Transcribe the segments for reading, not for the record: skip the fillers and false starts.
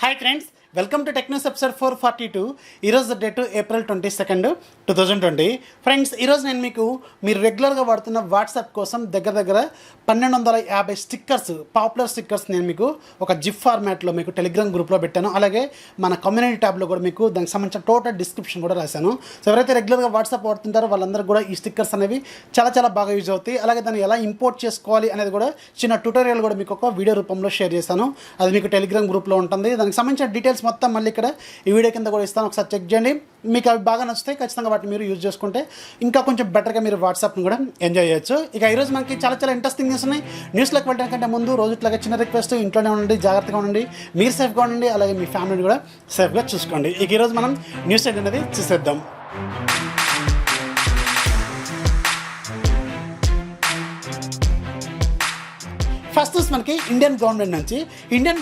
Hi friends, welcome to Tech News episode 442. ఈరోజు date April 22, 2020. Friends, ఈరోజు నేను మీరు రెగ్యులర్గా వాడుతున్న వాట్సాప్ కోసం దగ్గర 1250 స్టిక్కర్స్, పాపులర్ స్టిక్కర్స్ నేను మీకు ఒక జిప్ ఫార్మాట్లో మీకు టెలిగ్రామ్ గ్రూప్లో పెట్టాను. అలాగే మన కమ్యూనిటీ ట్యాబ్లో కూడా మీకు దానికి సంబంధించిన టోటల్ డిస్క్రిప్షన్ కూడా రాశాను. సో ఎవరైతే రెగ్యులర్గా వాట్సాప్ వాడుతుంటారో వాళ్ళందరూ కూడా ఈ స్టిక్కర్స్ అనేవి చాలా బాగా యూజ్ అవుతాయి. అలాగే దాన్ని ఎలా ఇంపోర్ట్ చేసుకోవాలి అనేది కూడా చిన్న ట్యూటోరియల్ కూడా మీకు ఒక వీడియో రూపంలో షేర్ చేశాను. అది మీకు టెలిగ్రామ్ గ్రూప్లో ఉంటుంది. దానికి సంబంధించిన డీటెయిల్స్ మొత్తం మళ్ళీ ఇక్కడ ఈ వీడియో కింద కూడా ఇస్తాను, ఒకసారి చెక్ చేయండి. మీకు అవి బాగా నచ్చుతాయి, ఖచ్చితంగా వాటిని మీరు యూజ్ చేసుకుంటే ఇంకా కొంచెం బెటర్గా మీరు వాట్సాప్ని కూడా ఎంజాయ్ చేయొచ్చు. ఇక ఈరోజు మనకి చాలా ఇంట్రెస్టింగ్ న్యూస్ ఉన్నాయి. న్యూస్లోకి వెళ్ళడం కంటే ముందు రోజుట్లాగా చిన్న రిక్వెస్ట్, ఇంట్లోనే ఉండండి, జాగ్రత్తగా ఉండండి, మీరు సేఫ్గా ఉండండి, అలాగే మీ ఫ్యామిలీని కూడా సేఫ్గా చూసుకోండి. ఇక ఈరోజు మనం న్యూస్ అనేది చూసేద్దాం. ఫస్ట్ మనకి ఇండియన్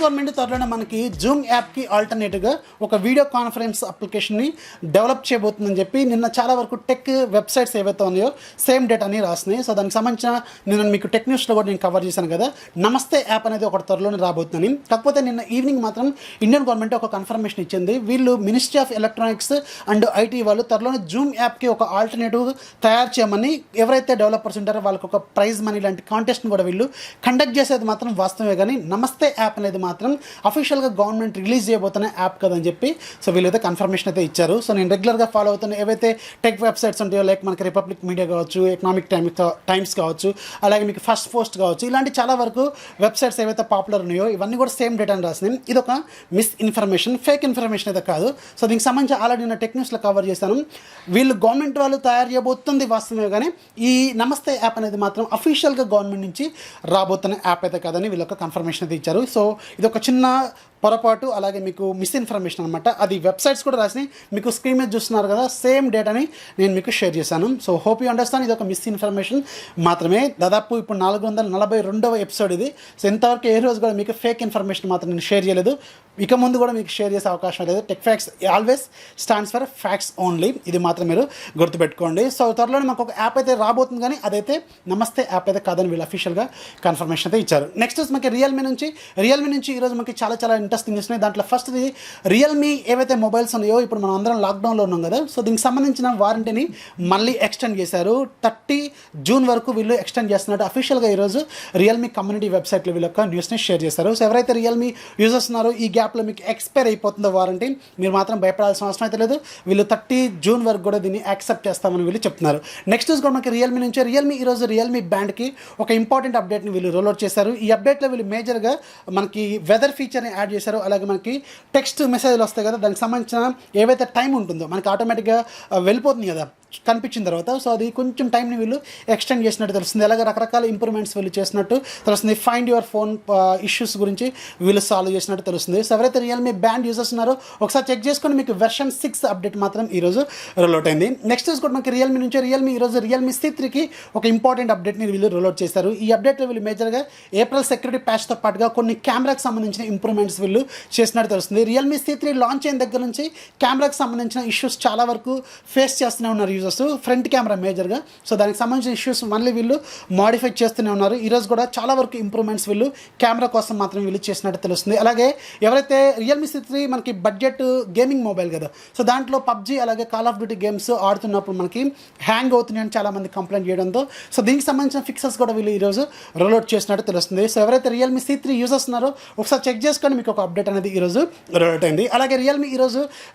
గవర్నమెంట్ త్వరలోనే మనకి జూమ్ యాప్కి ఆల్టర్నేటివ్గా ఒక వీడియో కాన్ఫరెన్స్ అప్లికేషన్ని డెవలప్ చేయబోతుందని చెప్పి నిన్న చాలా వరకు టెక్ వెబ్సైట్స్ ఏవైతే ఉన్నాయో సేమ్ డేట్ అని రాస్తున్నాయి. సో దానికి సంబంధించిన నిన్న మీకు టెక్ న్యూస్లో కూడా నేను కవర్ చేశాను కదా, నమస్తే యాప్ అనేది ఒక త్వరలోనే రాబోతుందని. కాకపోతే నిన్న ఈవినింగ్ మాత్రం ఇండియన్ గవర్నమెంట్ ఒక కన్ఫర్మేషన్ ఇచ్చింది. వీళ్ళు ministry of electronics and IT వాళ్ళు త్వరలోనే జూమ్ యాప్కి ఒక ఆల్టర్నేటివ్ తయారు చేయమని, ఎవరైతే డెవలపర్స్ ఉంటారో వాళ్ళకి ఒక ప్రైజ్ మనీ లాంటి కాంటెస్ట్ని కూడా వీళ్ళు కండక్ట్ చేసేది మాత్రం వాస్తవమే. కానీ నమస్తే యాప్ అనేది మాత్రం అఫీషియల్గా గవర్నమెంట్ రిలీజ్ చేయబోతున్న యాప్ కదని చెప్పి సో వీళ్ళైతే కన్ఫర్మేషన్ అయితే ఇచ్చారు. సో నేను రెగ్యులర్గా ఫాలో అవుతున్న ఏవైతే టెక్ వెబ్సైట్స్ ఉంటాయో, లైక్ మనకి రిపబ్లిక్ మీడియా కావచ్చు, ఎకనామిక్ టైమ్స్ కావచ్చు, అలాగే మీకు ఫస్ట్ పోస్ట్ కావచ్చు, ఇలాంటి చాలా వరకు వెబ్సైట్స్ ఏవైతే పాపులర్ ఉన్నాయో ఇవన్నీ కూడా సేమ్ డేట్ అని రాసినాయి. ఇది ఒక మిస్ ఇన్ఫర్మేషన్, ఫేక్ ఇన్ఫర్మేషన్ అయితే కాదు. సో దీనికి సంబంధించి ఆల్రెడీ నేను టెక్ న్యూస్లో కవర్ చేశాను. వీళ్ళు గవర్నమెంట్ వాళ్ళు తయారు చేయబోతుంది వాస్తవమే, కానీ ఈ నమస్తే యాప్ అనేది మాత్రం అఫీషియల్గా గవర్నమెంట్ నుంచి రాబోతున్న యాప్ అయితే కాదని వీళ్ళు ఒక కన్ఫర్మేషన్ అయితే ఇచ్చారు. సో ఇది ఒక చిన్న పొరపాటు, అలాగే మీకు మిస్ఇన్ఫర్మేషన్ అనమాట. అది వెబ్సైట్స్ కూడా రాసి మీకు స్క్రీన్ మీద చూస్తున్నారు కదా, సేమ్ డేటాని నేను మీకు షేర్ చేశాను. సో హోప్ యూ అండర్స్టాండ్, ఇది ఒక మిస్ఇన్ఫర్మేషన్ మాత్రమే. దాదాపు ఇప్పుడు 442వ ఎపిసోడ్ ఇది. సో ఇంతవరకు ఏ రోజు కూడా మీకు ఫేక్ ఇన్ఫర్మేషన్ మాత్రం నేను షేర్ చేయలేదు, ఇక ముందు కూడా మీకు షేర్ చేసే అవకాశం లేదు. Tech facts always stands for facts only, ఇది మాత్రం మీరు గుర్తుపెట్టుకోండి. సో త్వరలోనే మాకు ఒక యాప్ అయితే రాబోతుంది, కానీ అదైతే నమస్తే యాప్ అయితే కాదని వీళ్ళు అఫీషియల్గా కన్ఫర్మేషన్ అయితే ఇచ్చారు. నెక్స్ట్ మనకి రియల్మీ నుంచి ఈరోజు మనకి చాలా ఇంట్రెస్టింగ్ న్యూస్ ఉన్నాయి. దాంట్లో ఫస్ట్ది రియల్మీ ఏవైతే మొబైల్స్ ఉన్నాయో, ఇప్పుడు మనం అందరం లాక్డౌన్లో ఉన్నాం కదా, సో దీనికి సంబంధించిన వారంటీని మళ్ళీ ఎక్స్టెండ్ చేశారు. 30 జూన్ వరకు వీళ్ళు ఎక్స్టెండ్ చేస్తున్నట్టు అఫీషియల్గా ఈరోజు రియల్మీ కమ్యూనిటీ వెబ్సైట్లో వీళ్ళ యొక్క న్యూస్ని షేర్ చేశారు. సో ఎవరైతే రియల్మీ యూజర్స్ ఉన్నారో ఈ గ్యాప్లో మీకు ఎక్స్పైర్ అయిపోతుందో వారంటీ, మీరు మాత్రం భయపడాల్సిన అవసరం అయితే లేదు. వీళ్ళు 30 జూన్ వరకు కూడా దీన్ని యాక్సెప్ట్ చేస్తామని వీళ్ళు చెప్తున్నారు. నెక్స్ట్ న్యూస్ కూడా మనకి రియల్మీ ఈరోజు రియల్మీ బ్యాండ్కి ఒక ఇంపార్టెంట్ అప్డేట్ని వీళ్ళు రోల్అవుట్ చేశారు. ఈ అప్డేట్లో వీళ్ళు మేజర్గా మనకి వెదర్ ఫీచర్ని యాడ్ చేశారు. అలాగే మనకి టెక్స్ట్ మెసేజ్లు వస్తాయి కదా, దానికి సంబంధించిన ఏవైతే టైం ఉంటుందో మనకి ఆటోమేటిక్గా వెళ్ళిపోతుంది కదా కనిపించిన తర్వాత, సో అది కొంచెం టైంని వీళ్ళు ఎక్స్టెండ్ చేసినట్టు తెలుస్తుంది. అలాగే రకరకాల ఇంప్రూవ్మెంట్స్ వీళ్ళు చేసినట్టు తెలుస్తుంది. ఫైండ్ యువర్ ఫోన్ ఇష్యూస్ గురించి వీళ్ళు సాల్వ్ చేసినట్టు తెలుస్తుంది. సో ఎవరైతే రియల్మీ బ్యాండ్ యూజర్స్ ఉన్నారో ఒకసారి చెక్ చేసుకొని మీకు వెర్షన్ 6 అప్డేట్ మాత్రం ఈరోజు రోల్అవుట్ అయింది. నెక్స్ట్ కూడా మనకి రియల్మీ ఈరోజు రియల్మీ C3కి ఒక ఇంపార్టెంట్ అప్డేట్ని వీళ్ళు రోల్అవుట్ చేశారు. ఈ అప్డేట్లో వీళ్ళు మేజర్గా ఏప్రిల్ సెక్యూరిటీ ప్యాచ్తో పాటుగా కొన్ని కెమెరాకి సంబంధించిన ఇంప్రూవ్మెంట్స్ వీళ్ళు చేసినట్టు తెలుస్తుంది. రియల్మీ C3 లాంచ్ అయిన దగ్గర నుంచి కెమెరాకి సంబంధించిన ఇష్యూస్ చాలా వరకు ఫేస్ చేస్తూనే ఉన్నారు ఫ్రంట్ కెమెరా మేజర్గా. సో దానికి సంబంధించిన ఇష్యూస్ మళ్ళీ వీళ్ళు మాడిఫై చేస్తూనే ఉన్నారు. ఈరోజు కూడా చాలా వరకు ఇంప్రూవ్మెంట్స్ వీళ్ళు కెమెరా కోసం మాత్రం వీళ్ళు చేసినట్టు తెలుస్తుంది. అలాగే ఎవరైతే రియల్మీ C3 మనకి బడ్జెట్ గేమింగ్ మొబైల్ కదా, సో దాంట్లో పబ్జీ అలాగే కాల్ ఆఫ్ డ్యూటీ గేమ్స్ ఆడుతున్నప్పుడు మనకి హ్యాంగ్ అవుతున్నాయని చాలామంది కంప్లైంట్ చేయడంతో, సో దీనికి సంబంధించిన ఫిక్సెస్ కూడా వీళ్ళు ఈరోజు రోల్అవుట్ చేసినట్టు తెలుస్తుంది. సో ఎవరైతే రియల్మీ C3 యూజర్స్ ఉన్నారో ఒకసారి చెక్ చేసుకొని మీకు ఒక అప్డేట్ అనేది ఈరోజు రోల్అవుట్ అయింది. అలాగే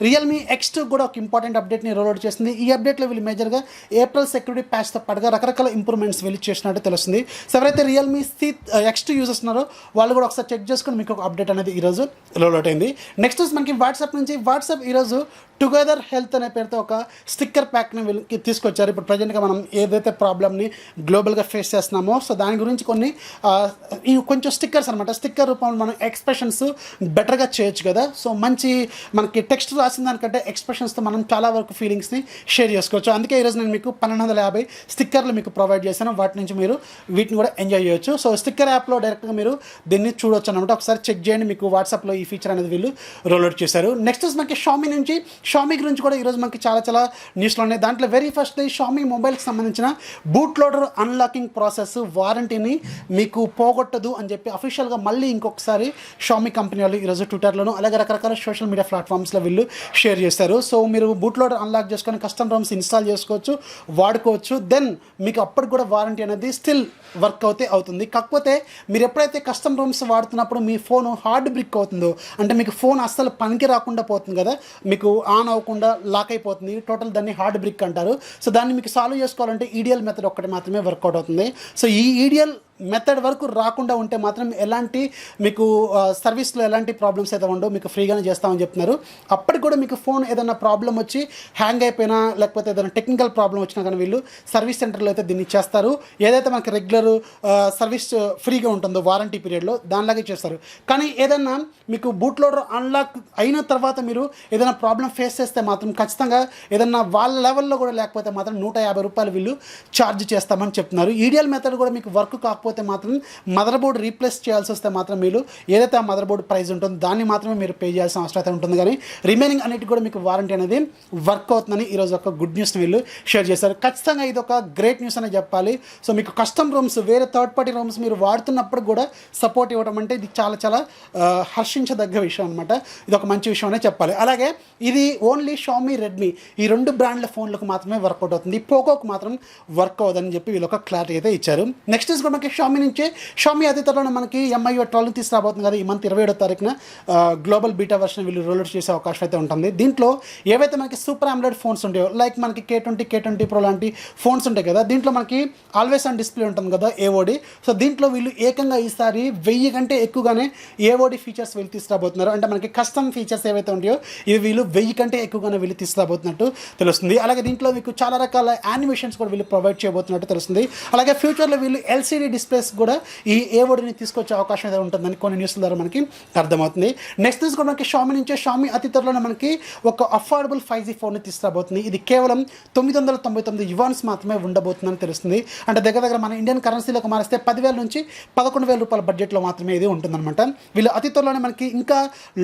రియల్మీ X2 కూడా ఒక ఇంపార్టెంట్ అప్డేట్ని రోల్అవుట్ చేసింది. ఈ అప్డేట్లో వీళ్ళు మేజర్గా ఏప్రిల్ సెక్యూరిటీ ప్యాచ్తో పాటుగా రకరకాల ఇంప్రూవ్మెంట్స్ వీళ్ళు చేసినట్టు తెలుస్తుంది. సో ఎవరైతే రియల్మీ X2 యూజర్స్ ఉన్నారో వాళ్ళు కూడా ఒకసారి చెక్ చేసుకొని మీకు ఒక అప్డేట్ అనేది ఈరోజు రోల్అవుట్ అయింది. నెక్స్ట్ మనకి వాట్సాప్ ఈరోజు టుగెదర్ హెల్త్ అనే పేరుతో ఒక స్టిక్కర్ ప్యాక్ని వీళ్ళకి తీసుకొచ్చారు. ఇప్పుడు ప్రజెంట్గా మనం ఏదైతే ప్రాబ్లమ్ని గ్లోబల్గా ఫేస్ చేస్తున్నామో, సో దాని గురించి కొన్ని కొంచెం స్టిక్కర్స్ అనమాట, స్టిక్కర్ రూపంలో మనం ఎక్స్ప్రెషన్స్ బెటర్గా చేయొచ్చు కదా. సో మంచి మనకి టెక్స్ట్ రాసిన దానికంటే ఎక్స్ప్రెషన్స్తో మనం చాలా వరకు ఫీలింగ్స్ని షేర్ చేసుకోవచ్చు. అందుకే ఈరోజు నేను మీకు 1250 స్టిక్కర్లు మీకు ప్రొవైడ్ చేశాను. వాటి నుంచి మీరు వీటిని కూడా ఎంజాయ్ చేయొచ్చు. సో స్టిక్కర్ యాప్లో డైరెక్ట్గా మీరు దీన్ని చూడొచ్చు అనమాట. ఒకసారి చెక్ చేయండి, మీకు వాట్సాప్లో ఈ ఫీచర్ అనేది వీళ్ళు రోల్అవుట్ చేశారు. నెక్స్ట్ మనకి షామీ షామీ గురించి కూడా ఈరోజు మనకి చాలా న్యూస్లో ఉన్నాయి. దాంట్లో వెరీ ఫస్ట్ షామీ మొబైల్కి సంబంధించిన బూట్ లోడర్ అన్లాకింగ్ ప్రాసెస్ వారంటీని మీకు పోగొట్టదు అని చెప్పి అఫీషియల్గా మళ్ళీ ఇంకొకసారి షామీ కంపెనీ వాళ్ళు ఈరోజు ట్విట్టర్లోను అలాగే రకరకాల సోషల్ మీడియా ప్లాట్ఫామ్స్లో వీళ్ళు షేర్ చేస్తారు. సో మీరు బూట్ లోడర్ అన్లాక్ చేసుకొని కస్టమ్ రమ్స్ ఇన్స్టాల్ చేసుకోవచ్చు, వాడుకోవచ్చు. దెన్ మీకు అప్పటికి కూడా వారంటీ అనేది స్టిల్ వర్క్ అవుతుంది. కాకపోతే మీరు ఎప్పుడైతే కస్టమ్ రూమ్స్ వాడుతున్నప్పుడు మీ ఫోన్ హార్డ్ బ్రిక్ అవుతుందో, అంటే మీకు ఫోన్ అస్సలు పనికి రాకుండా పోతుంది కదా, మీకు ఆన్ అవ్వకుండా లాక్ అయిపోతుంది, టోటల్ దాన్ని హార్డ్ బ్రిక్ అంటారు. సో దాన్ని మీకు సాల్వ్ చేసుకోవాలంటే ఈడిఎల్ మెథడ్ ఒక్కటి మాత్రమే వర్కౌట్ అవుతుంది. సో ఈ ఈడిఎల్ మెథడ్ వరకు రాకుండా ఉంటే మాత్రం ఎలాంటి మీకు సర్వీస్లో ఎలాంటి ప్రాబ్లమ్స్ అయితే ఉండవు, మీకు ఫ్రీగానే చేస్తామని చెప్తున్నారు. అప్పటికి కూడా మీకు ఫోన్ ఏదైనా ప్రాబ్లం వచ్చి హ్యాంగ్ అయిపోయినా లేకపోతే ఏదైనా టెక్నికల్ ప్రాబ్లం వచ్చినా కానీ వీళ్ళు సర్వీస్ సెంటర్లో అయితే దీన్ని చేస్తారు. ఏదైతే మనకి రెగ్యులర్ సర్వీస్ ఫ్రీగా ఉంటుందో వారంటీ పీరియడ్లో దానిలాగే చేస్తారు. కానీ ఏదైనా మీకు బూట్ లోడర్ అన్లాక్ అయిన తర్వాత మీరు ఏదైనా ప్రాబ్లం ఫేస్ చేస్తే మాత్రం ఖచ్చితంగా ఏదైనా వాళ్ళ లెవెల్లో కూడా లేకపోతే మాత్రం ₹150 వీళ్ళు ఛార్జ్ చేస్తామని చెప్తున్నారు. ఈడిఎల్ మెథడ్ కూడా మీకు వర్క్ కాకపోతే మాత్రం మదర్ బోర్డ్ రీప్లేస్ చేయాల్సి వస్తే మాత్రం మీరు ఏదైతే ఆ మదర్ బోర్డ్ ప్రైస్ ఉంటుందో దాన్ని మాత్రమే మీరు పే చేయాల్సిన అవసరం అయితే ఉంటుంది. కానీ రిమైనింగ్ అన్నిటి కూడా మీకు వారంటీ అనేది వర్క్ అవుతుందని ఈరోజు ఒక గుడ్ న్యూస్ని వీళ్ళు షేర్ చేశారు. ఖచ్చితంగా ఇది ఒక గ్రేట్ న్యూస్ అనే చెప్పాలి. సో మీకు కస్టమ్ రూమ్స్ వేరే థర్డ్ పార్టీ రూమ్స్ మీరు వాడుతున్నప్పుడు కూడా సపోర్ట్ ఇవ్వడం అంటే ఇది చాలా హర్షించదగ్గ విషయం అనమాట. ఇది ఒక మంచి విషయం అనే చెప్పాలి. అలాగే ఇది ఓన్లీ షామీ, రెడ్మీ ఈ 2 బ్రాండ్ల ఫోన్లకు మాత్రమే వర్కౌట్ అవుతుంది, పోకోకు మాత్రం వర్క్ అవ్వదని చెప్పి వీళ్ళు ఒక క్లారిటీ అయితే ఇచ్చారు. నెక్స్ట్ కూడా మనకి షామీ నుంచే షామీ అతి త్వరలో మనకి MIUI 12 తీసుకురాబోతుంది కదా, ఈ మంత్ 27వ తారీఖున గ్లోబల్ బీటా వర్షన్ వీళ్ళు రోల్అవుట్ చేసే అవకాశం అయితే ఉంటుంది. దీంట్లో ఏవైతే మనకి సూపర్ AMOLED ఫోన్స్ ఉంటాయో, లైక్ మనకి K20 Pro లాంటి ఫోన్స్ ఉంటాయి కదా, దీంట్లో మనకి ఆల్వేస్ ఆన్ డిస్ప్లే ఉంటుంది కదా AOD. సో దీంట్లో వీళ్ళు ఏకంగా ఈసారి 1000 కంటే ఎక్కువగానే AOD ఫీచర్స్ వీళ్ళు తీసుకురాబోతున్నారు. అంటే మనకి కస్టమ్ ఫీచర్స్ ఏవైతే ఉంటాయో ఇవి వీళ్ళు 1000 కంటే ఎక్కువగానే వీళ్ళు తీసుకురాబోతున్నట్టు తెలుస్తుంది. అలాగే దీంట్లో మీకు చాలా రకాల యానిమేషన్స్ కూడా వీళ్ళు ప్రొవైడ్ చేయబోతున్నట్టు తెలుస్తుంది. అలాగే ఫ్యూచర్లో వీళ్ళు LCD డిస్ప్లేస్ కూడా ఈ AODని తీసుకొచ్చే అవకాశం అయితే ఉంటుందని కొన్ని న్యూస్ల ద్వారా మనకి అర్థమవుతుంది. నెక్స్ట్ న్యూస్ కూడా మనకి షామీ నుంచే షామీ అతి త్వరలోనే మనకి ఒక అఫోర్డబుల్ 5G ఫోన్ని తీసుకురాబోతుంది. ఇది కేవలం $999 మాత్రమే ఉండబోతుందని తెలుస్తుంది. అంటే దగ్గర మన ఇండియన్ కరెన్సీలోకి మారిస్తే 10,000 నుంచి $11,000 బడ్జెట్లో మాత్రమే ఇది ఉంటుందన్నమాట. వీళ్ళు అతి త్వరలోనే మనకి ఇంకా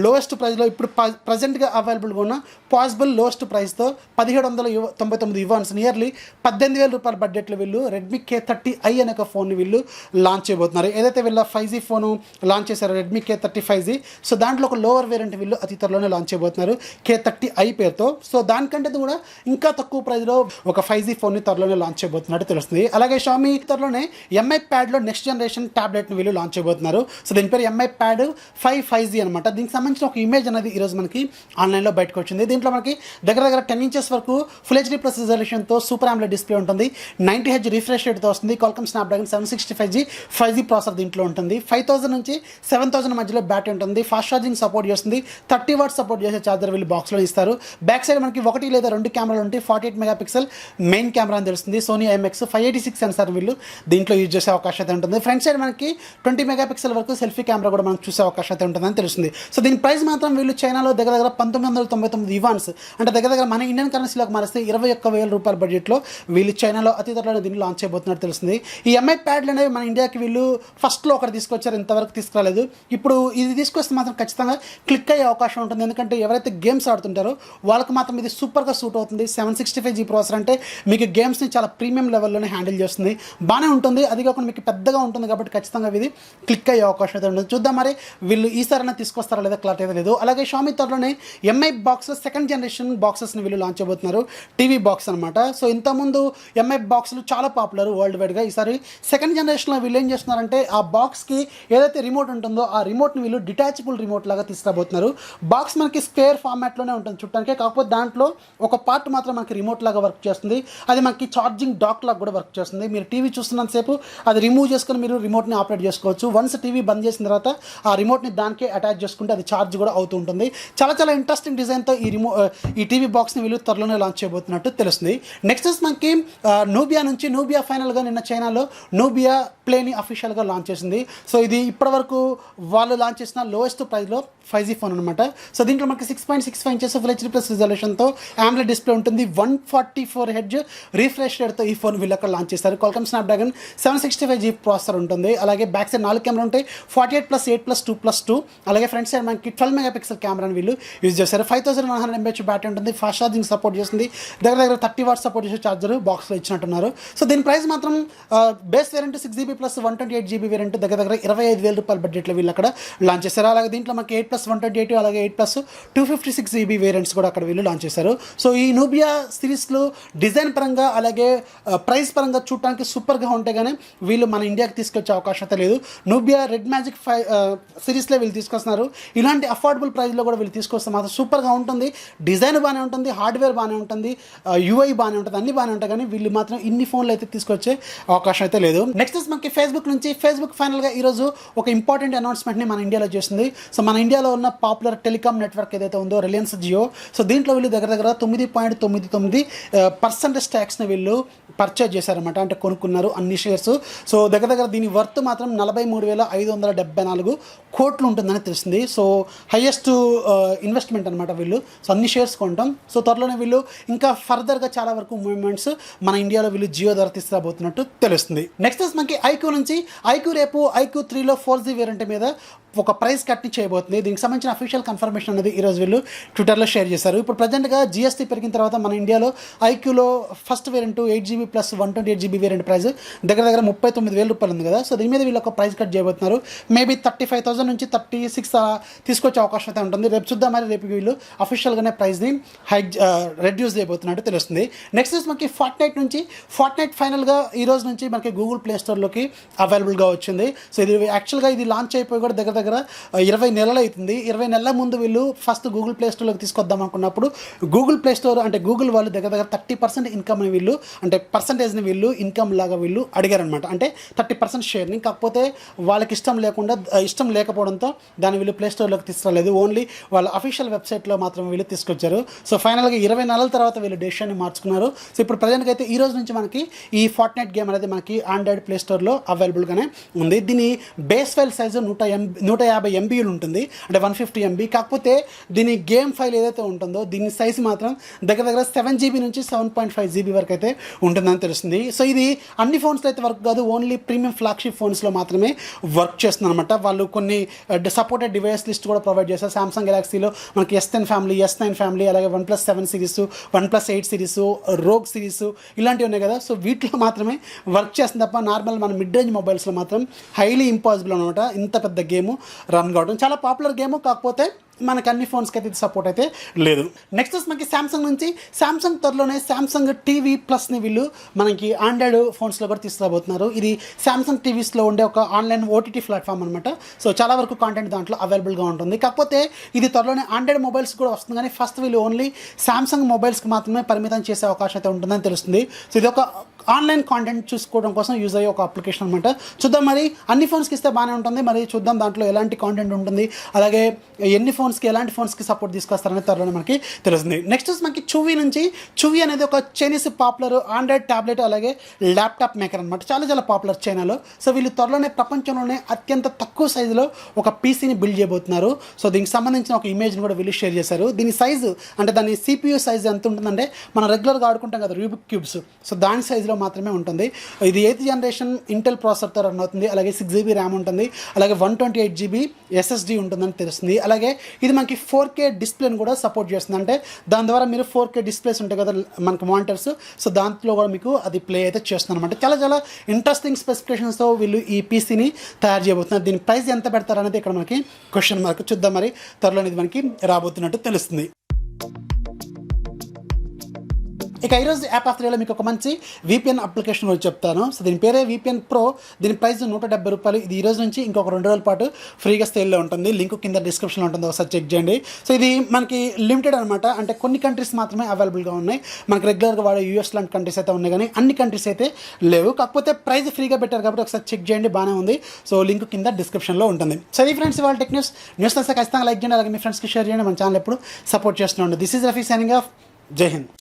లోయెస్ట్ ప్రైస్లో ఇప్పుడు ప్రజెంట్గా అవైలబుల్గా ఉన్న పాసిబుల్ లోయెస్ట్ ప్రైస్తో $1,799 నియర్లీ $18,000 బడ్జెట్లో వీళ్ళు రెడ్మీ K30i అనే ఒక ఫోన్ని వీళ్ళు లాంచ్ చేయబోతున్నారు. ఏదైతే వీళ్ళ 5G ఫోను లాంచ్ చేశారో రెడ్మీ K30 5G, సో దాంట్లో ఒక లోవర్ వేరియంట్ వీళ్ళు అతి త్వరలోనే లాంచ్ చేయబోతున్నారు K30i పేరుతో. సో దానికంటే కూడా ఇంకా తక్కువ ప్రైస్లో ఒక 5G ఫోన్ని త్వరలోనే లాంచ్ చేయబోతున్నట్టు తెలుస్తుంది. అలాగే షామీ త్వరలోనే MI ప్యాడ్లో నెక్స్ట్ జనరేషన్ ట్యాబ్లెట్ని వీళ్ళు లాంచ్ చేయబోతున్నారు. సో దీని పేరు MI ప్యాడ్ 5 5G అనమాట. దీనికి సంబంధించిన ఒక ఇమేజ్ అనేది ఈరోజు మనకి ఆన్లైన్లో బయటకు వచ్చింది. దీంట్లో మనకి దగ్గర 10 ఇంచెస్ వరకు ఫుల్ HD+ రిజల్యూషన్తో సూపర్ AMOLED డిస్ప్లే ఉంటుంది, 90Hz రిఫ్రెష్ రేట్తో వస్తుంది, Qualcomm Snapdragon 765G 5G processor దీంట్లో ఉంటుంది, 5000 నుంచి 7000 మధ్యలో బ్యాటరీ ఉంటుంది, ఫాస్ట్ ఛార్జింగ్ సపోర్ట్ చేస్తుంది, 30 వాట్స్ సపోర్ట్ చేసే ఛార్జర్ వీళ్ళు బాక్స్లో ఇస్తారు. బ్యాక్ సైడ్ మనకి 1 లేదా 2 కెమెరాలు ఉంటాయి, 48 మెగాపిక్సెల్ మెయిన్ కెమెరా అని తెలుస్తుంది, సోనీ IMX 586 సెన్సార్ వీళ్ళు దీంట్లో యూజ్ చేసే అవకాశం అయితే ఉంటుంది. ఫ్రంట్ సైడ్ మనకి 20 మెగాపిక్సెల్ వరకు సెల్ఫీ కెమెరా కూడా మనం చూసే అవకాశం అయితే ఉంటుందని తెలుస్తుంది. సో దీని ప్రైస్ మాత్రం వీళ్ళు చైనాలో దగ్గర $1999 అంటే దగ్గర మన ఇండియన్ కరెన్సీలోకి మారిస్తే $21,000 బడ్జెట్లో వీళ్ళు చైనాలో అతి త్వరలో దీన్ని లాంచ్ చేయబోతున్నట్టు తెలుస్తుంది. ఈ MI ప్యాడ్లు అనేవి మన ఇండియాకి వీళ్ళు ఫస్ట్లో ఒకటి తీసుకొచ్చారు, ఇంతవరకు తీసుకురాలేదు. ఇప్పుడు ఇది తీసుకొస్తే మాత్రం ఖచ్చితంగా క్లిక్ అయ్యే అవకాశం ఉంటుంది. ఎందుకంటే ఎవరైతే గేమ్స్ ఆడుతుంటారో వాళ్ళకి మాత్రం ఇది సూపర్గా సూట్ అవుతుంది. 765G ప్రాసెసర్ అంటే మీకు గేమ్స్ని చాలా ప్రీమియం లెవెల్లోనే హ్యాండిల్ చేస్తుంది, బాగానే ఉంటుంది. అది కాకుండా మీకు పెద్దగా ఉంటుంది కాబట్టి ఖచ్చితంగా ఇది క్లిక్ అయ్యే అవకాశం అయితే ఉంటుంది. చూద్దాం మరి వీళ్ళు ఈసారైనా తీసుకొస్తారా లేదా క్లారిటీ అయితే లేదు. అలాగే షామీ త్వరలోనే MI బాక్స్ 2nd జనరేషన్ బాక్సెస్ని వీళ్ళు లాంచ్ చేయబోతున్నారు, టీవీ బాక్స్ అనమాట. సో ఇంతకుముందు MI బాక్స్లు చాలా పాపులర్ వరల్డ్ వైడ్గా. ఈసారి 2nd జనరేషన్లో వీళ్ళు ఏం చేస్తున్నారంటే ఆ బాక్స్కి ఏదైతే రిమోట్ ఉంటుందో ఆ రిమోట్ని వీళ్ళు డిటాచబుల్ రిమోట్ లాగా తీసుకురాబోతున్నారు. బాక్స్ మనకి స్క్వేర్ ఫార్మాట్లోనే ఉంటుంది చుట్టానికి, కాకపోతే దాంట్లో ఒక పార్ట్ మాత్రం మనకి రిమోట్ లాగా వర్క్ చేస్తుంది. అది మనకి ఛార్జింగ్ డాక్ లాగా కూడా వర్క్ చేస్తుంది. మీరు టీవీ చూస్తున్నంతసేపు అది రిమూవ్ చేసుకుని మీరు రిమోట్ని ఆపరేట్ చేసుకోవచ్చు. వన్స్ టీవీ బంద్ చేసిన తర్వాత ఆ రిమోట్ని దానికే అటాచ్ చేసుకుంటే అది ఛార్జ్ కూడా అవుతూ ఉంటుంది. చాలా ఇంట్రెస్టింగ్ డిజైన్తో ఈ టీవీ బాక్స్ని వీళ్ళు త్వరలోనే లాంచ్ చేయబోతున్నట్టు తెలుస్తుంది. నెక్స్ట్ మనకి నూబియా నుంచి ఫైనల్గా నిన్న చైనాలో నూబియా ప్లేని అఫీషియల్గా లాంచ్ చేసింది. సో ఇది ఇప్పటివరకు వాళ్ళు లాంచ్ చేసిన లోయెస్ట్ ప్రైస్లో 5G ఫోన్ అనమాట. సో దీంట్లో మనకి 6.65 ఇంచెస్ ఫుల్ హెచ్డీ ప్లస్ రిజల్యూషన్తో AMOLED డిస్ప్లే ఉంటుంది. 144 హెర్ట్జ్ రిఫ్రెష్ రేట్తో ఈ ఫోన్ వీళ్ళు అక్కడ లాంచ్ చేస్తారు. క్వాల్కమ్ స్నాప్డ్రాగన్ 765G ప్రాసెసర్ ఉంటుంది. అలాగే బ్యాక్ సైడ్ 4 కెమెరా ఉంటాయి, 48+8+2+2. అలాగే ఫ్రంట్ సైడ్ మనకి 12 మెగాపిక్సెల్ కెమెరాని వీళ్ళు యూజ్ చేస్తారు. 5100 mAh బ్యాటరీ ఉంటుంది. ఫాస్ట్ ఛార్జింగ్ సపోర్ట్ చేస్తుంది. దగ్గర 30 వాట్స్ సపోర్ట్ చేసే ఛార్జర్ బాక్స్లో ఇచ్చినట్టున్నారు. సో దీని ప్రైస్ మాత్రం base variant 6GB plus 128GB variant దగ్గర 25,000 రూపాయల బడ్జెట్లో వీళ్ళు అక్కడ లాంచ్ చేశారు. అలాగే దీంట్లో మనకి 8+128 అలాగే 8+256GB వేరియంట్స్ కూడా అక్కడ వీళ్ళు లాంచ్ చేశారు. సో ఈ నూబియా సిరీస్లో డిజైన్ పరంగా అలాగే ప్రైస్ పరంగా చూడటానికి సూపర్గా ఉంటే కానీ వీళ్ళు మన ఇండియాకి తీసుకొచ్చే అవకాశం అయితే లేదు. నూబియా రెడ్ మ్యాజిక్ సిరీస్లో వీళ్ళు తీసుకొస్తున్నారు. ఇలాంటి అఫోర్డబుల్ ప్రైస్లో కూడా వీళ్ళు తీసుకొస్తే మాత్రం సూపర్గా ఉంటుంది. డిజైన్ బాగానే ఉంటుంది, హార్డ్వేర్ బాగానే ఉంటుంది, UI బాగానే ఉంటుంది, అన్ని బాగానే ఉంటాయి. కానీ వీళ్ళు మాత్రం ఇన్ని ఫోన్లు అయితే తీసుకొచ్చే అవకాశం అయితే లేదు. నెక్స్ట్ మనకి ఫేస్బుక్ నుంచి ఫేస్బుక్ ఫైనల్గా ఈరోజు ఒక ఇంపార్టెంట్ అనౌన్స్మెంట్ని మన ఇండియాలో చేసింది. సో మన ఇండియాలో ఉన్న పాపులర్ టెలికామ్ నెట్వర్క్ ఏదైతే ఉందో రిలయన్స్ జియో, సో దీంట్లో వీళ్ళు దగ్గర 9.99% ట్యాక్స్ని వీళ్ళు పర్చేజ్ చేశారన్నమాట. అంటే కొనుక్కున్నారు అన్ని షేర్స్. సో దగ్గర దీని వర్త్ మాత్రం 43,574 కోట్లు ఉంటుందని తెలిసింది. సో హైయెస్ట్ ఇన్వెస్ట్మెంట్ అనమాట వీళ్ళు. సో అన్ని షేర్స్ కొంటాం. సో త్వరలోనే వీళ్ళు ఇంకా ఫర్దర్గా చాలా వరకు మూవ్మెంట్స్ మన ఇండియాలో వీళ్ళు జియో ద్వారా తీసుకురాబోతున్నట్టు తెలుస్తుంది. నెక్స్ట్ మనకి IQOO నుంచి IQOO రేపు IQOO 3లో 4G వేరియంట్ మీద ఒక ప్రైస్ కట్ని చేయబోతుంది. దీనికి సంబంధించిన అఫీషియల్ కన్ఫర్మేషన్ అనేది ఈరోజు వీళ్ళు ట్విట్టర్లో షేర్ చేశారు. ఇప్పుడు ప్రజెంట్గా GST పెరిగిన తర్వాత మన ఇండియాలో IQOOలో first variant 8GB plus 128GB variant price దగ్గర 39,000 రూపాయలు ఉంది కదా. సో దీని మీద వీళ్ళు ఒక ప్రైస్ కట్ చేయబోతున్నారు. మేబీ 35,000 నుంచి 36 తీసుకొచ్చే అవకాశం అయితే ఉంటుంది. రేపు చూద్దాం. మరి రేపు వీళ్ళు అఫీషియల్గానే ప్రైస్ని రెడ్యూస్ చేయబోతున్నట్టు తెలుస్తుంది. నెక్స్ట్ మనకి ఫార్ట్నైట్ నుంచి ఫార్ట్నైట్ ఫైనల్గా ఈ రోజు నుంచి మనకి గూగుల్ ప్లే స్టోర్లోకి అవైలబుల్గా వచ్చింది. సో ఇది యాక్చువల్గా ఇది లాంచ్ అయిపోయి కూడా దగ్గర 20 నెలలు అవుతుంది. 20 నెలల ముందు వీళ్ళు ఫస్ట్ గూగుల్ ప్లే స్టోర్లోకి తీసుకొద్దాం అనుకున్నప్పుడు గూగుల్ ప్లే స్టోర్ అంటే గూగుల్ వాళ్ళు దగ్గర 30% ఇన్కమ్ని వీళ్ళు అంటే పర్సంటేజ్ని వీళ్ళు ఇన్కమ్ లాగా వీళ్ళు అడిగారనమాట. అంటే 30% షేర్ని. కాకపోతే వాళ్ళకి ఇష్టం లేకపోవడంతో దాన్ని వీళ్ళు ప్లే స్టోర్లోకి తీసుకురాలేదు. ఓన్లీ వాళ్ళ అఫీషియల్ వెబ్సైట్లో మాత్రం వీళ్ళు తీసుకొచ్చారు. సో ఫైనల్గా 20 నెలల తర్వాత వీళ్ళు డెసిషన్ని మార్చుకున్నారు. సో ఇప్పుడు ప్రజెంట్గా అయితే ఈ రోజు నుంచి మనకి ఈ ఫార్ట్నైట్ గేమ్ అనేది మనకి ఆండ్రాయిడ్ ప్లే స్టోర్లో అవైలబుల్గానే ఉంది. దీని బేస్ ఫైల్ సైజు 150 MB ఉంటుంది, అంటే 150 MB. కాకపోతే దీని గేమ్ ఫైల్ ఏదైతే ఉంటుందో దీని సైజు మాత్రం దగ్గర 7GB నుంచి 7.5GB వరకు అయితే ఉంటుందని తెలుస్తుంది. సో ఇది అన్ని ఫోన్స్లో అయితే వర్క్ కాదు, ఓన్లీ ప్రీమియం ఫ్లాగ్షిప్ ఫోన్స్లో మాత్రమే వర్క్ చేస్తుంది అనమాట. వాళ్ళు కొన్ని సపోర్టెడ్ డివైస్ లిస్ట్ కూడా ప్రొవైడ్ చేస్తారు. సామ్సంగ్ గెలాక్సీలో మనకి S10 ఫ్యామిలీ, S9 ఫ్యామిలీ, అలాగే 1+7 సిరీస్, 1+8 సిరీస్, రోగ్ సిరీస్ ఇలాంటివి ఉన్నాయి కదా. సో వీటిలో మాత్రమే వర్క్ చేస్తుంది తప్ప నార్మల్ మన మిడ్ రేంజ్ మొబైల్స్లో మాత్రం హైలీ ఇంపాసిబుల్ అనమాట. ఇంత పెద్ద గేమ్ రన్ కావడం. చాలా పాపులర్ గేమ్, కాకపోతే మనకి అన్ని ఫోన్స్కి అయితే సపోర్ట్ అయితే లేదు. నెక్స్ట్ మనకి సామ్సంగ్ నుంచి సామ్సంగ్ త్వరలోనే సామ్సంగ్ TV ప్లస్ని వీళ్ళు మనకి ఆండ్రాయిడ్ ఫోన్స్లో కూడా తీసుకురాబోతున్నారు. ఇది సామ్సంగ్ టీవీస్లో ఉండే ఒక ఆన్లైన్ OTT ప్లాట్ఫామ్ అనమాట. సో చాలా వరకు కాంటెంట్ దాంట్లో అవైలబుల్గా ఉంటుంది. కాకపోతే ఇది త్వరలోనే ఆండ్రాయిడ్ మొబైల్స్ కూడా వస్తుంది. కానీ ఫస్ట్ వీళ్ళు ఓన్లీ సామ్సంగ్ మొబైల్స్కి మాత్రమే పరిమితం చేసే అవకాశం అయితే ఉంటుందని తెలుస్తుంది. సో ఇది ఒక ఆన్లైన్ కాంటెంట్ చూసుకోవడం కోసం యూజ్ అయ్యే ఒక అప్లికేషన్ అనమాట. చూద్దాం, మరి అన్ని ఫోన్స్కి ఇస్తే బాగానే ఉంటుంది. మరి చూద్దాం దాంట్లో ఎలాంటి కాంటెంట్ ఉంటుంది, అలాగే ఎన్ని ఫోన్స్కి ఎలాంటి ఫోన్స్కి సపోర్ట్ తీసుకొస్తారనే త్వరలోనే మనకి తెలుస్తుంది. నెక్స్ట్ మనకి చూవీ నుంచి చూవీ అనేది ఒక చైనీస్ పాపులర్ ఆండ్రాయిడ్ ట్యాబ్లెట్ అలాగే ల్యాప్టాప్ మేకర్ అనమాట. చాలా పాపులర్ చైనాలో. సో వీళ్ళు త్వరలోనే ప్రపంచంలోనే అత్యంత తక్కువ సైజులో ఒక పీసీని బిల్డ్ చేయబోతున్నారు. సో దీనికి సంబంధించిన ఒక ఇమేజ్ని కూడా వీళ్ళు షేర్ చేశారు. దీని సైజు అంటే దాని CPU సైజు ఎంత ఉంటుందంటే మనం రెగ్యులర్గా ఆడుకుంటాం కదా రూబిక్ క్యూబ్స్, సో దాని సైజులో మాత్రమే ఉంటుంది. ఇది 8th జనరేషన్ ఇంటెల్ ప్రాసెసర్తో రన్ అవుతుంది. అలాగే 6GB ర్యామ్ ఉంటుంది, అలాగే 128GB SSD ఉంటుందని తెలుస్తుంది. అలాగే ఇది మనకి 4K డిస్ప్లేని కూడా సపోర్ట్ చేస్తుంది. అంటే దాని ద్వారా మీరు 4K డిస్ప్లేస్ ఉంటాయి కదా మనకి మానిటర్స్, సో దాంట్లో కూడా మీకు అది ప్లే అయితే చేస్తుంది అనమాట. చాలా ఇంట్రెస్టింగ్ స్పెసిఫికేషన్స్తో వీళ్ళు ఈ పీసీని తయారు చేయబోతున్నారు. దీని ప్రైస్ ఎంత పెడతారనేది ఇక్కడ మనకి క్వశ్చన్ మార్క్. చూద్దాం, మరి త్వరలో ఇది మనకి రాబోతున్నట్టు తెలుస్తుంది. ఇక ఈరోజు యాప్ ఆఫ్ త్రీలో మీకు ఒక మంచి VPN అప్లికేషన్ గురించి చెప్తాను. సో దీని పేరే VPN Pro. దీని ప్రైస్ 170 రూపాయలు. ఇది ఈ రోజు నుంచి ఇంకొక 2 రోజుల పాటు ఫ్రీగా సేల్లో ఉంటుంది. లింక్ కింద డిస్క్రిప్షన్లో ఉంటుంది, ఒకసారి చెక్ చేయండి. సో ఇది మనకి లిమిటెడ్ అనమాట. అంటే కొన్ని కంట్రీస్ మాత్రమే అవైలబుల్గా ఉన్నాయి. మనకి రెగ్యులర్గా వాడే US లాంటి కంట్రీస్ అయితే ఉన్నాయి, కానీ అన్ని కంట్రీస్ అయితే లేవు. కాకపోతే ప్రైస్ ఫ్రీగా పెట్టారు కాబట్టి ఒకసారి చెక్ చేయండి, బాగానే ఉంది. సో లింక్ కింద డిస్క్రిప్షన్లో ఉంటుంది. సో ఈ ఫ్రెండ్స్ ఇవాళ టెక్ న్యూస్ నచ్చితే ఖచ్చితంగా లైక్ చేయండి, అలాగే మీ ఫ్రెండ్స్కి షేర్ చేయండి. మన ఛానల్ ఎప్పుడు సపోర్ట్ చేస్తున్నాండి. This is Rafi signing off. జై హింద్.